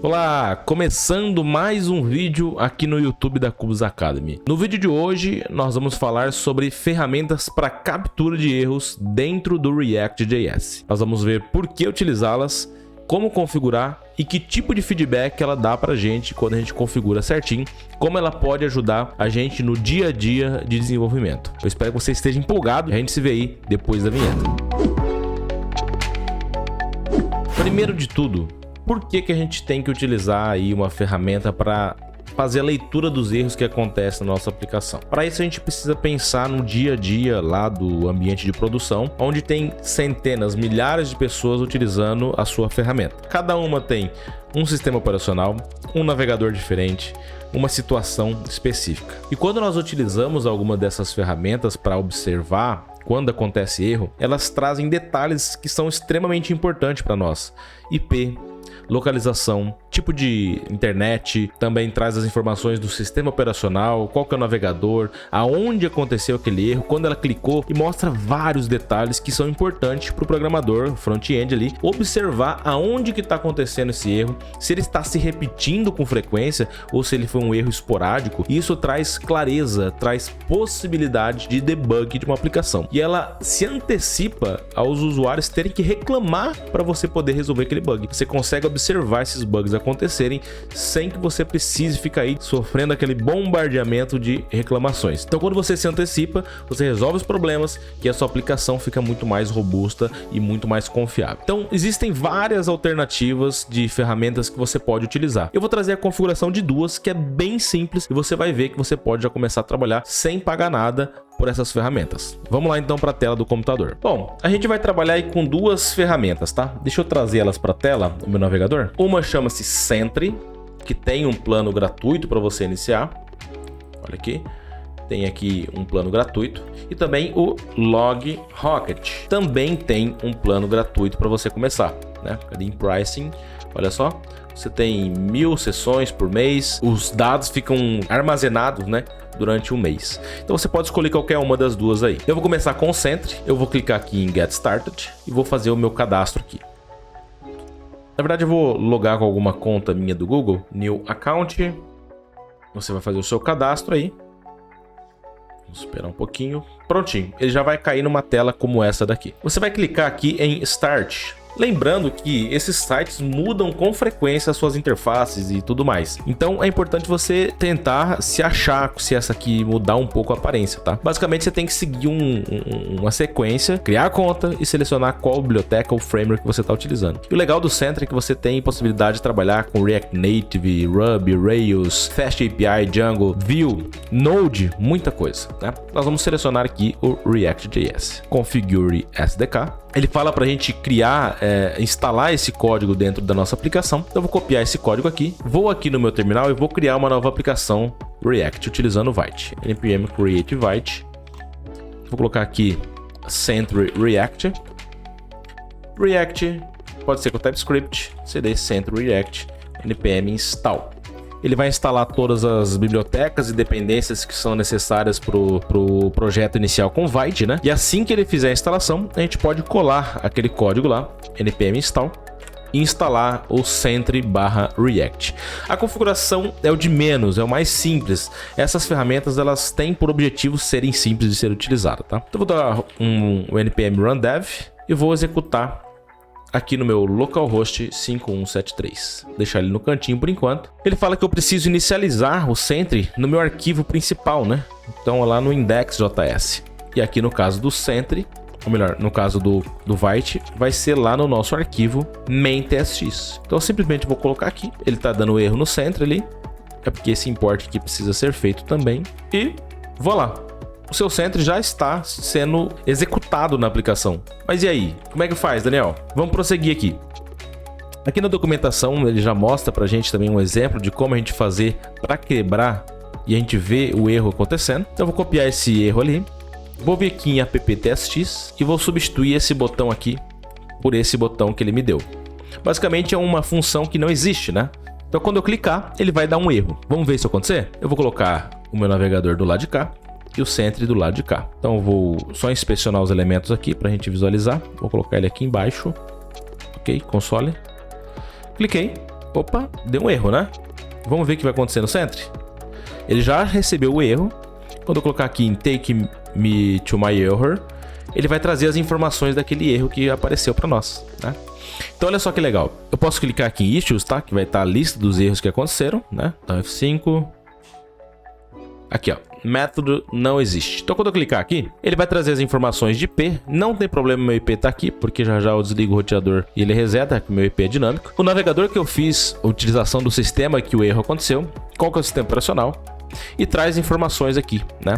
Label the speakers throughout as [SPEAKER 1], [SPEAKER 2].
[SPEAKER 1] Olá, começando mais um vídeo aqui no YouTube da Cubus Academy. No vídeo de hoje nós vamos falar sobre ferramentas para captura de erros dentro do React.js. Nós vamos ver por que utilizá-las, como configurar e que tipo de feedback ela dá pra gente quando a gente configura certinho, como ela pode ajudar a gente no dia a dia de desenvolvimento. Eu espero que você esteja empolgado e a gente se vê aí depois da vinheta. Primeiro de tudo, por que a gente tem que utilizar aí uma ferramenta para fazer a leitura dos erros que acontecem na nossa aplicação? Para isso a gente precisa pensar no dia a dia lá do ambiente de produção, onde tem centenas, milhares de pessoas utilizando a sua ferramenta. Cada uma tem um sistema operacional, um navegador diferente, uma situação específica. E quando nós utilizamos alguma dessas ferramentas para observar quando acontece erro, elas trazem detalhes que são extremamente importantes para nós. IP, localização, tipo de internet, também traz as informações do sistema operacional, qual que é o navegador, aonde aconteceu aquele erro, quando ela clicou, e mostra vários detalhes que são importantes para o programador front-end ali observar aonde que está acontecendo esse erro, se ele está se repetindo com frequência ou se ele foi um erro esporádico. Isso traz clareza, traz possibilidade de debug de uma aplicação, e ela se antecipa aos usuários terem que reclamar para você poder resolver aquele bug. Você consegue observar esses bugs acontecerem sem que você precise ficar aí sofrendo aquele bombardeamento de reclamações. Então, quando você se antecipa, você resolve os problemas e a sua aplicação fica muito mais robusta e muito mais confiável. Então, existem várias alternativas de ferramentas que você pode utilizar. Eu vou trazer a configuração de duas, que é bem simples, e você vai ver que você pode já começar a trabalhar sem pagar nada por essas ferramentas. Vamos lá então para a tela do computador. Bom, a gente vai trabalhar aí com duas ferramentas, tá? Deixa eu trazer elas para a tela do meu navegador. Uma chama-se Sentry, que tem um plano gratuito para você iniciar. Olha aqui, tem aqui um plano gratuito. E também o LogRocket, também tem um plano gratuito para você começar, né? Cadê em pricing? Olha só, você tem 1000 sessões por mês, os dados ficam armazenados, né, durante um mês. Então você pode escolher qualquer uma das duas aí. Eu vou começar com o Sentry, eu vou clicar aqui em Get Started e vou fazer o meu cadastro aqui. Na verdade eu vou logar com alguma conta minha do Google, New Account. Você vai fazer o seu cadastro aí. Vamos esperar um pouquinho. Prontinho, ele já vai cair numa tela como essa daqui. Você vai clicar aqui em Start. Lembrando que esses sites mudam com frequência as suas interfaces e tudo mais. Então é importante você tentar se achar se essa aqui mudar um pouco a aparência, tá? Basicamente você tem que seguir uma sequência, criar a conta e selecionar qual biblioteca ou framework que você está utilizando. E o legal do Sentry é que você tem possibilidade de trabalhar com React Native, Ruby, Rails, Fast API, Django, Vue, Node, muita coisa, né? Nós vamos selecionar aqui o React.js. Configure SDK. Ele fala para a gente criar, instalar esse código dentro da nossa aplicação. Então eu vou copiar esse código aqui, vou aqui no meu terminal e vou criar uma nova aplicação React utilizando o Vite. npm create Vite. Vou colocar aqui Sentry React. React pode ser com TypeScript, cd Sentry React, npm install. Ele vai instalar todas as bibliotecas e dependências que são necessárias para o projeto inicial com Vite, né? E assim que ele fizer a instalação, a gente pode colar aquele código lá, npm install, e instalar o Sentry/React. A configuração é o de menos, é o mais simples. Essas ferramentas elas têm por objetivo serem simples de ser utilizadas, tá? Então vou dar um npm run dev e vou executar aqui no meu localhost 5173. Deixar ele no cantinho por enquanto. Ele fala que eu preciso inicializar o Sentry no meu arquivo principal, né? Então lá no index.js. E aqui no caso do Sentry, ou melhor, no caso do Vite, vai ser lá no nosso arquivo main.txt. Então eu simplesmente vou colocar aqui. Ele tá dando erro no Sentry ali. É porque esse import aqui precisa ser feito também. E vou lá. O seu Sentry já está sendo executado na aplicação. Mas e aí? Como é que faz, Daniel? Vamos prosseguir aqui. Aqui na documentação ele já mostra pra gente também um exemplo de como a gente fazer para quebrar e a gente vê o erro acontecendo. Então eu vou copiar esse erro ali. Vou vir aqui em app.txt e vou substituir esse botão aqui por esse botão que ele me deu. Basicamente é uma função que não existe, né? Então quando eu clicar, ele vai dar um erro. Vamos ver isso acontecer? Eu vou colocar o meu navegador do lado de cá e o Sentry do lado de cá. Então eu vou só inspecionar os elementos aqui para a gente visualizar. Vou colocar ele aqui embaixo. Ok, console. Cliquei. Opa, deu um erro, né? Vamos ver o que vai acontecer no Sentry. Ele já recebeu o erro. Quando eu colocar aqui em Take Me to My Error, ele vai trazer as informações daquele erro que apareceu para nós, né? Então olha só que legal. Eu posso clicar aqui em Issues, tá? Que vai estar a lista dos erros que aconteceram, né? Então F5. Aqui, ó. Método não existe. Então quando eu clicar aqui, ele vai trazer as informações de IP. Não tem problema meu IP tá aqui, porque já eu desligo o roteador e ele reseta, que o meu IP é dinâmico. O navegador que eu fiz a utilização do sistema que o erro aconteceu, qual que é o sistema operacional, e traz informações aqui, né?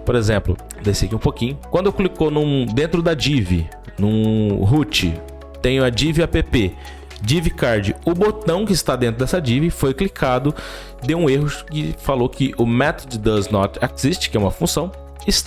[SPEAKER 1] Por exemplo, descer aqui um pouquinho. Quando eu clicou dentro da div, num root, tenho a div app, div card, o botão que está dentro dessa div foi clicado, deu um erro que falou que o method does not exist, que é uma função,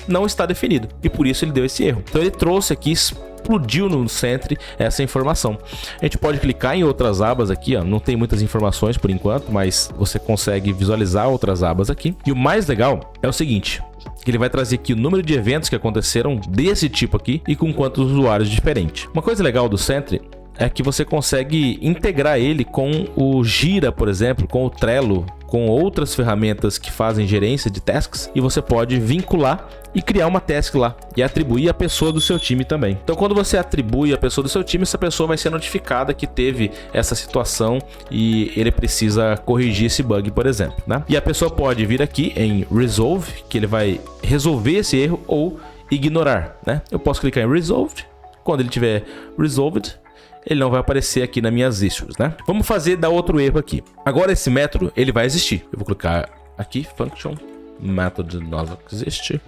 [SPEAKER 1] não está definido, e por isso ele deu esse erro. Então ele trouxe aqui, explodiu no Sentry essa informação. A gente pode clicar em outras abas aqui, ó. Não tem muitas informações por enquanto, mas você consegue visualizar outras abas aqui. E o mais legal é o seguinte, que ele vai trazer aqui o número de eventos que aconteceram desse tipo aqui e com quantos usuários diferentes. Uma coisa legal do Sentry é que você consegue integrar ele com o Gira, por exemplo, com o Trello, com outras ferramentas que fazem gerência de tasks, e você pode vincular e criar uma task lá e atribuir a pessoa do seu time também. Então quando você atribui a pessoa do seu time, essa pessoa vai ser notificada que teve essa situação e ele precisa corrigir esse bug, por exemplo, né? E a pessoa pode vir aqui em Resolve, que ele vai resolver esse erro ou ignorar, né? Eu posso clicar em Resolved. Quando ele tiver Resolved, ele não vai aparecer aqui nas minhas issues, né? Vamos dar outro erro aqui. Agora esse método, ele vai existir. Eu vou clicar aqui, function, method not exist.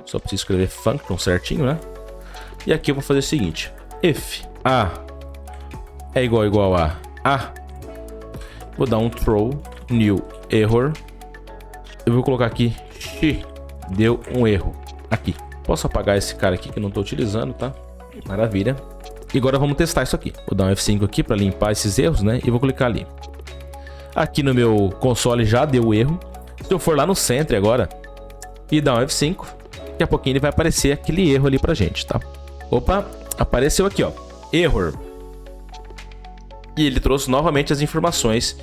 [SPEAKER 1] Só preciso escrever function certinho, né? E aqui eu vou fazer o seguinte. If a é igual a vou dar um throw new error. Eu vou colocar aqui deu um erro aqui. Posso apagar esse cara aqui que eu não estou utilizando, tá? Maravilha. E agora vamos testar isso aqui. Vou dar um F5 aqui para limpar esses erros, né? E vou clicar ali. Aqui no meu console já deu erro. Se eu for lá no Sentry agora e dar um F5, daqui a pouquinho ele vai aparecer aquele erro ali pra gente, tá? Opa, apareceu aqui, ó. Error. E ele trouxe novamente as informações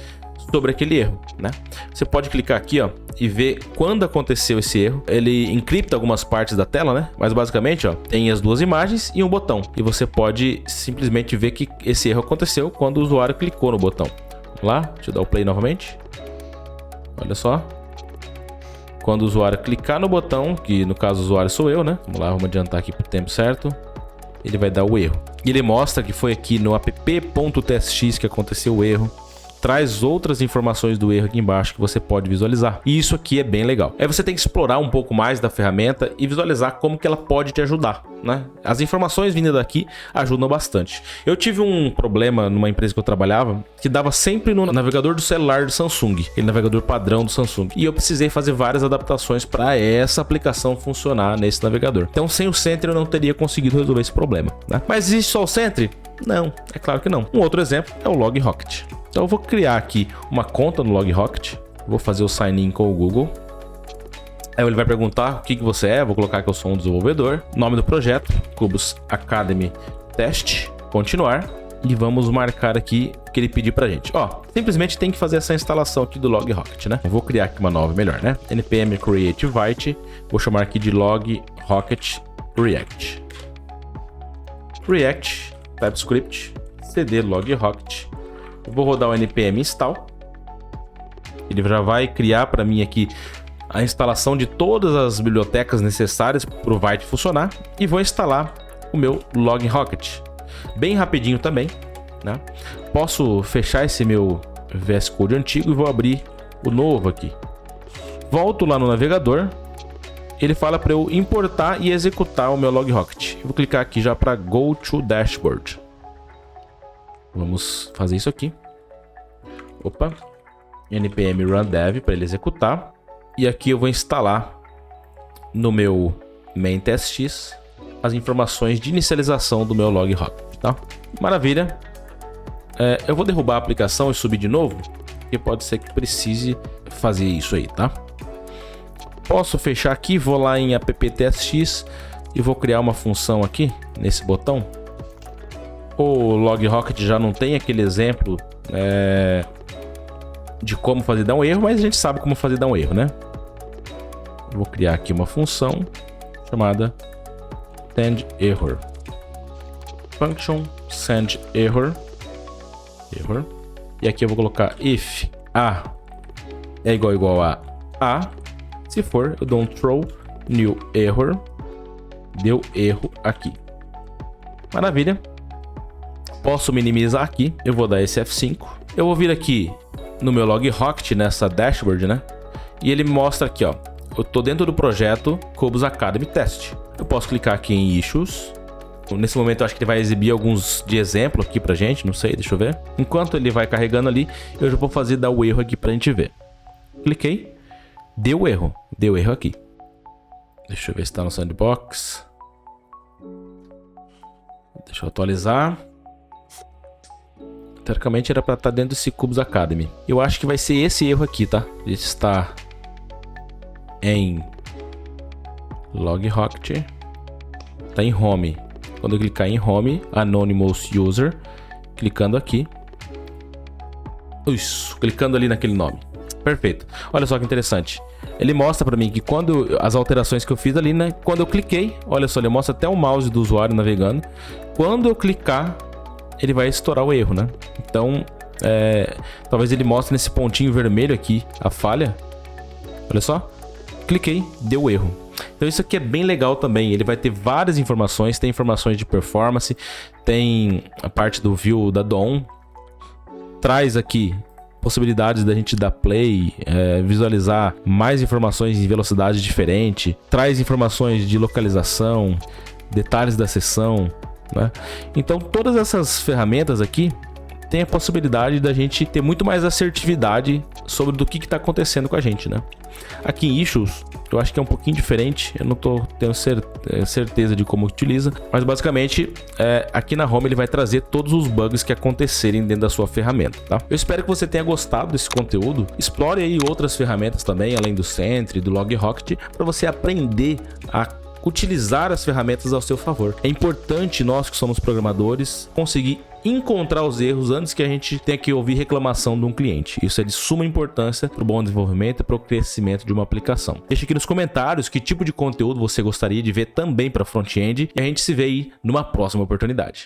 [SPEAKER 1] sobre aquele erro, né? Você pode clicar aqui, ó, e ver quando aconteceu esse erro. Ele encripta algumas partes da tela, né? Mas basicamente, ó, tem as duas imagens e um botão. E você pode simplesmente ver que esse erro aconteceu quando o usuário clicou no botão. Vamos lá, deixa eu dar o play novamente. Olha só. Quando o usuário clicar no botão, que no caso o usuário sou eu, né? Vamos lá, vamos adiantar aqui pro tempo certo. Ele vai dar o erro. E ele mostra que foi aqui no app.txt que aconteceu o erro. Traz outras informações do erro aqui embaixo que você pode visualizar. E isso aqui é bem legal. Aí você tem que explorar um pouco mais da ferramenta e visualizar como que ela pode te ajudar, né? As informações vindas daqui ajudam bastante. Eu tive um problema numa empresa que eu trabalhava que dava sempre no navegador do celular do Samsung, aquele navegador padrão do Samsung. E eu precisei fazer várias adaptações para essa aplicação funcionar nesse navegador. Então sem o Sentry eu não teria conseguido resolver esse problema, né? Mas existe só o Sentry? Não, é claro que não. Um outro exemplo é o LogRocket. Então eu vou criar aqui uma conta no LogRocket, vou fazer o sign in com o Google. Aí ele vai perguntar o que você é, vou colocar que eu sou um desenvolvedor, nome do projeto, Cubus Academy Test, continuar, e vamos marcar aqui o que ele pedir pra gente. Ó, simplesmente tem que fazer essa instalação aqui do LogRocket, né? Eu vou criar aqui uma nova melhor, né? npm create vite, vou chamar aqui de LogRocket React. React, TypeScript, cd LogRocket. Eu vou rodar o npm install. Ele já vai criar para mim aqui a instalação de todas as bibliotecas necessárias para o Vite funcionar. E vou instalar o meu LogRocket. Bem rapidinho também, né? Posso fechar esse meu VS Code antigo e vou abrir o novo aqui. Volto lá no navegador. Ele fala para eu importar e executar o meu LogRocket. Eu vou clicar aqui já para Go to Dashboard. Vamos fazer isso aqui. Opa. npm run dev para ele executar. E aqui eu vou instalar no meu main testx as informações de inicialização do meu LogRocket, tá? Maravilha. Eu vou derrubar a aplicação e subir de novo, porque pode ser que precise fazer isso aí, tá? Posso fechar aqui, vou lá em app.tstx e vou criar uma função aqui nesse botão. O LogRocket já não tem aquele exemplo de como fazer dar um erro, mas a gente sabe como fazer dar um erro, né? Vou criar aqui uma função chamada sendError. Function sendError. E aqui eu vou colocar if a é igual a, se for, eu dou um throw new error. Deu erro aqui. Maravilha. Posso minimizar aqui. Eu vou dar esse F5. Eu vou vir aqui no meu LogRocket, nessa dashboard, né? E ele me mostra aqui, ó. Eu tô dentro do projeto Cobus Academy Test. Eu posso clicar aqui em Issues. Nesse momento eu acho que ele vai exibir alguns de exemplo aqui pra gente. Não sei, deixa eu ver. Enquanto ele vai carregando ali, eu já vou fazer dar o erro aqui pra gente ver. Cliquei. Deu erro. Deu erro aqui. Deixa eu ver se tá no sandbox. Deixa eu atualizar. Teoricamente era para estar dentro desse Cobus Academy. Eu acho que vai ser esse erro aqui, tá? Ele está em LogRocket. Tá em Home. Quando eu clicar em Home, Anonymous User, clicando aqui. Isso, clicando ali naquele nome. Perfeito. Olha só que interessante. Ele mostra para mim que quando as alterações que eu fiz ali, né? Quando eu cliquei, olha só, ele mostra até o mouse do usuário navegando. Quando eu clicar, ele vai estourar o erro, né? Então, talvez ele mostre nesse pontinho vermelho aqui a falha. Olha só. Cliquei, deu erro. Então isso aqui é bem legal também. Ele vai ter várias informações. Tem informações de performance. Tem a parte do view da DOM. Traz aqui possibilidades da gente dar play, visualizar mais informações em velocidade diferente. Traz informações de localização, detalhes da sessão, né? Então todas essas ferramentas aqui tem a possibilidade da gente ter muito mais assertividade sobre do que está acontecendo com a gente, né? Aqui em Issues, eu acho que é um pouquinho diferente. Eu não tenho certeza de como utiliza, mas basicamente aqui na Home ele vai trazer todos os bugs que acontecerem dentro da sua ferramenta, tá? Eu espero que você tenha gostado desse conteúdo. Explore aí outras ferramentas também, além do Sentry, do LogRocket, para você aprender a utilizar as ferramentas ao seu favor. É importante nós que somos programadores conseguir encontrar os erros antes que a gente tenha que ouvir reclamação de um cliente. Isso é de suma importância para o bom desenvolvimento e para o crescimento de uma aplicação. Deixa aqui nos comentários que tipo de conteúdo você gostaria de ver também para front-end e a gente se vê aí numa próxima oportunidade.